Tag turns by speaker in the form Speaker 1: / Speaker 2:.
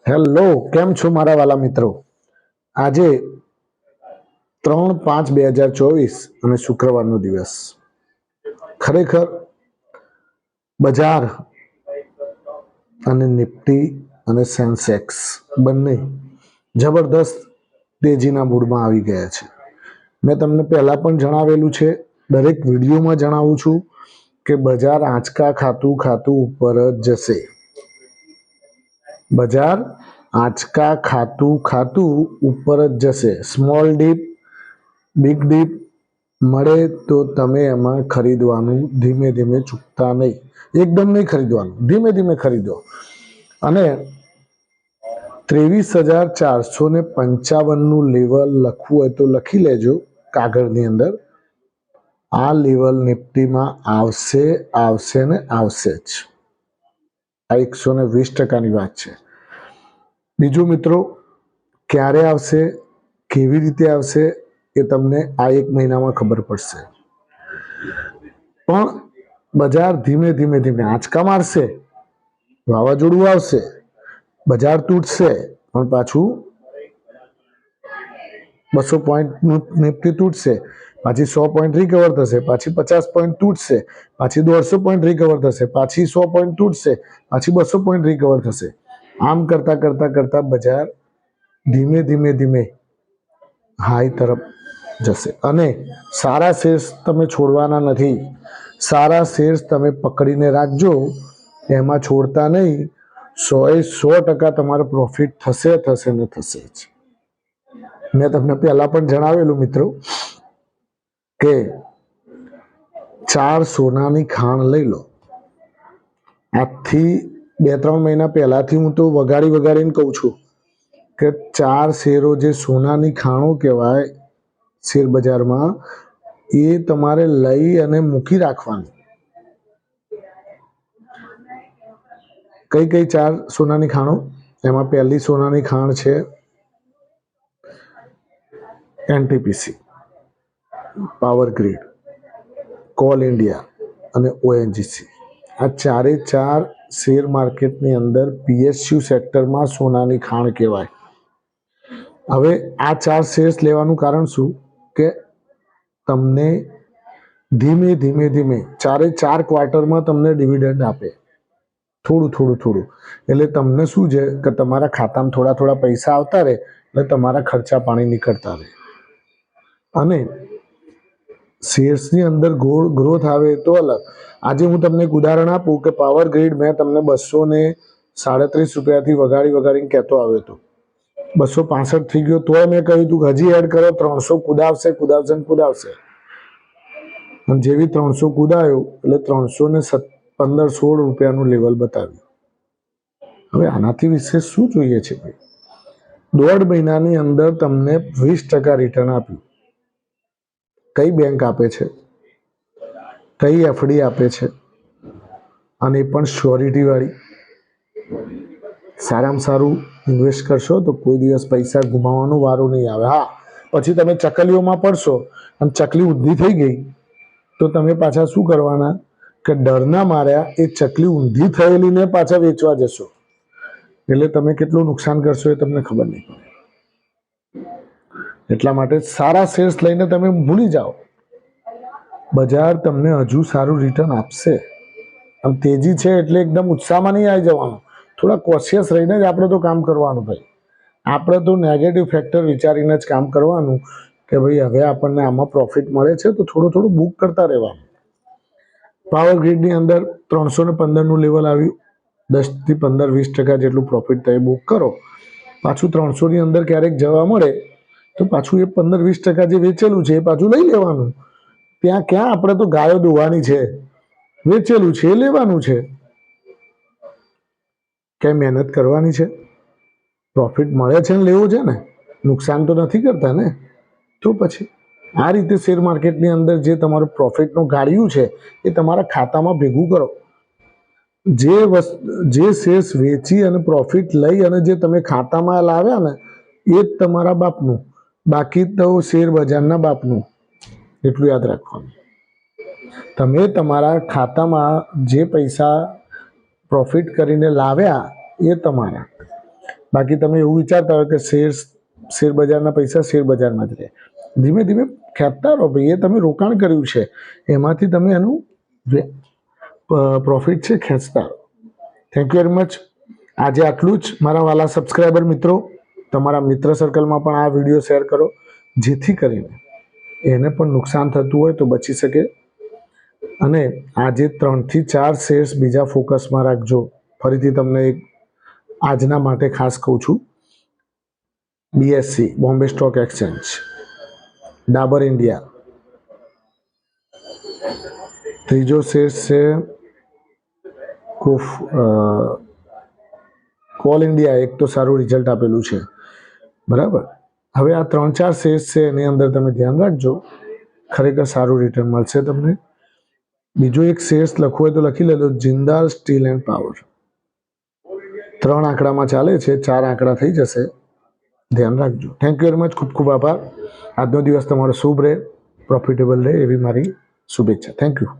Speaker 1: Hello, કેમ છો મારા વાલા મિત્રો? આજે 3/5/2024 અને શુક્રવારનો દિવસ. ખરેખર બજાર અને નિફ્ટી અને સેન્સેક્સ બંને જબરદસ્ત તેજીના મૂડમાં આવી ગયા છે. મેં તમને પહેલા પણ જણાવેલું છે, દરેક વિડીયોમાં જણાવું છું કે બજાર આંચકા ખાતું ખાતું ઉપર જ જશે. બજાર આંચકા ખાતું ખાતું ઉપર જ જશે. સ્મોલ ડીપ, બિગ ડીપ મળે તો તમે એમાં ખરીદવાનું ધીમે ધીમે ચૂકતા નહીં. એકદમ નહીં ખરીદવાનું, ધીમે ધીમે ખરીદો. અને 23,455નું લેવલ લખવું હોય તો લખી લેજો કાગળની અંદર. આ લેવલ નિફ્ટીમાં આવશે, આવશે ને આવશે જ. આ 120%ની વાત છે. બીજું મિત્રો, ક્યારે આવશે, કેવી રીતે આવશે એ તમને આ 1 મહિનામાં ખબર પડશે. પણ બજાર ધીમે ધીમે ધીમે આંચકા મારશે, વાવાઝોડું આવશે, બજાર તૂટશે, પણ પાછું 200 પોઈન્ટનું નિફ્ટી તૂટશે, પાછી 100 પોઈન્ટ રિકવર થશે, પાછી 50 પોઈન્ટ તૂટશે, પાછી 150 પોઈન્ટ રિકવર થશે, પાછી 100 પોઈન્ટ તૂટશે, પાછી 200 પોઈન્ટ રિકવર થશે. આમ કરતા કરતા કરતા બજાર ધીમે ધીમે ધીમે હાઈ તરફ જશે. અને સારા શેર્સ તમે છોડવાના નથી. સારા શેર્સ તમે પકડીને રાખજો, એમાં છોડતા નહીં. 100% તમારો પ્રોફિટ થશે થશે ને થશે જ. મેં તમને પહેલા પણ જણાવેલું મિત્રો કે 4 સોનાની ખાણ લઈ લો. આજથી 2-3 મહિના પહેલાથી હું તો વગાડીને કહું છું કે 4 શેરો જે સોનાની ખાણો કહેવાય શેર બજારમાં, એ તમારે લઈ અને મૂકી રાખવાની. કઈ કઈ 4 સોનાની ખાણો? એમાં પહેલી સોનાની ખાણ છે NTPC, power grid, call India અને ઓએનજીસી. આ ચારે ચાર શેર માર્કેટની અંદર પીએસયુ સેક્ટરમાં સોનાની ખાણ કહેવાય. હવે આ 4 શેર્સ લેવાનું કારણ શું કે તમને ધીમે ધીમે ધીમે 4 ક્વાર્ટરમાં તમને ડિવિડન્ડ આપે, થોડું થોડું થોડું. એટલે તમને શું છે કે તમારા ખાતામાં થોડા થોડા પૈસા આવતા રહે, એટલે તમારા ખર્ચા પાણી નીકળતા રહે. અને શેર્સની અંદર ગ્રોથ આવે તો અલગ. આજે હું તમને એક ઉદાહરણ આપું કે પાવર ગ્રીડ મેં તમને 237 રૂપિયાથી વગાડીને કહેતો આવ્યો હતો. 265 થઈ ગયો, તોય મેં કહ્યું હતું કે હજી એડ કરો, 300 કુદાવશે કુદાવશે ને કુદાવશે. અને જેવી 300 કુદાયો એટલે 315-16 રૂપિયાનું લેવલ બતાવ્યું. હવે આનાથી વિશેષ શું જોઈએ છે ભાઈ? 1.5 મહિનાની અંદર તમને 20% રિટર્ન આપ્યું. કઈ બેંક આપે છે? કઈ એફડી આપે છે? અને એ પણ શ્યોરિટી વાળી. સારામાં સારું ઇન્વેસ્ટ કરશો તો કોઈ દિવસ પૈસા ગુમાવવાનો વારો નહીં આવે. હા, પછી તમે ચકલીઓમાં પડશો અને ચકલી ઊંધી થઈ ગઈ તો તમે પાછા શું કરવાના કે ડરના માર્યા એ ચકલી ઊંધી થયેલીને પાછા વેચવા જશો, એટલે તમે કેટલું નુકસાન કરશો એ તમને ખબર નહીં પડે. એટલા માટે સારા શેર્સ લઈને તમે ભૂલી જાઓ. બજાર તમને હજુ સારું રિટર્ન આપશે. આમ તેજી છે એટલે એકદમ ઉત્સાહમાં નહીં આવી જવાનું. થોડા કોશિયસ રહીને જ આપણે તો કામ કરવાનું ભાઈ. આપણે તો નેગેટિવ ફેક્ટર વિચારીને જ કામ કરવાનું કે ભાઈ હવે આપણને આમાં પ્રોફિટ મળે છે તો થોડું થોડું બુક કરતા રહેવાનું. પાવર ગ્રીડની અંદર 315નું લેવલ આવ્યું. 10 થી 15-20% જેટલું પ્રોફિટ તમે બુક કરો. પાછું 300ની અંદર ક્યારેક જવા મળે તો પાછું એ 15-20% જે વેચેલું છે એ પાછું લઈ લેવાનું. ત્યાં ક્યાં આપણે તો ગાયો દોવાની છે, વેચેલું છે એ લેવાનું છે. ક્યાંય મહેનત કરવાની છે? પ્રોફિટ મળે છે ને લેવું છે ને, નુકસાન તો નથી કરતા ને. તો પછી આ રીતે શેર માર્કેટની અંદર જે તમારું પ્રોફિટનું ગાળ્યું છે એ તમારા ખાતામાં ભેગું કરો. જે શેર્સ વેચી અને પ્રોફિટ લઈ અને જે તમે ખાતામાં લાવ્યા ને એ જ તમારા બાપનું, બાકી તો શેર બજારના બાપનું. એટલું યાદ રાખવાનું. તમે તમારા ખાતામાં જે પૈસા પ્રોફિટ કરીને લાવ્યા એ તમારા, બાકી તમે એવું વિચારતા હોય કે શેર બજારના પૈસા શેર બજારમાં જ રહે, ધીમે ધીમે ખેંચતા રહો ભાઈ. એ તમે રોકાણ કર્યું છે, એમાંથી તમે એનું પ્રોફિટ છે ખેંચતા રહો. Thank you very much. આજે આટલું જ. મારા વાલા સબસ્ક્રાઈબર મિત્રો, તમારા મિત્ર સર્કલમાં પણ આ વિડીયો શેર કરો, જેથી કરીને એને પણ નુકસાન થતું હોય તો બચી શકે. અને આજે 3 થી 4 શેર્સ બીજા ફોકસમાં રાખજો. ફરીથી તમને એક આજના માટે ખાસ કહું છું, BSE Bombay stock exchange, Dabur India, ત્રીજો શેર છે કોલ ઇન્ડિયા. એક તો સારું રિઝલ્ટ આપેલું છે, બરાબર. હવે આ 3-4 શેર્સ છે, એની અંદર તમે ધ્યાન રાખજો, ખરેખર સારું રિટર્ન મળશે તમને. બીજો એક શેર્સ લખવું હોય તો લખી લેજો, જિંદાલ સ્ટીલ એન્ડ પાવર. 3 આંકડામાં ચાલે છે, 4 આંકડા થઈ જશે, ધ્યાન રાખજો. Thank you very much. ખૂબ ખૂબ આભાર. આજનો દિવસ તમારો શુભ રહે, પ્રોફિટેબલ રહે, એવી મારી શુભેચ્છા. Thank you.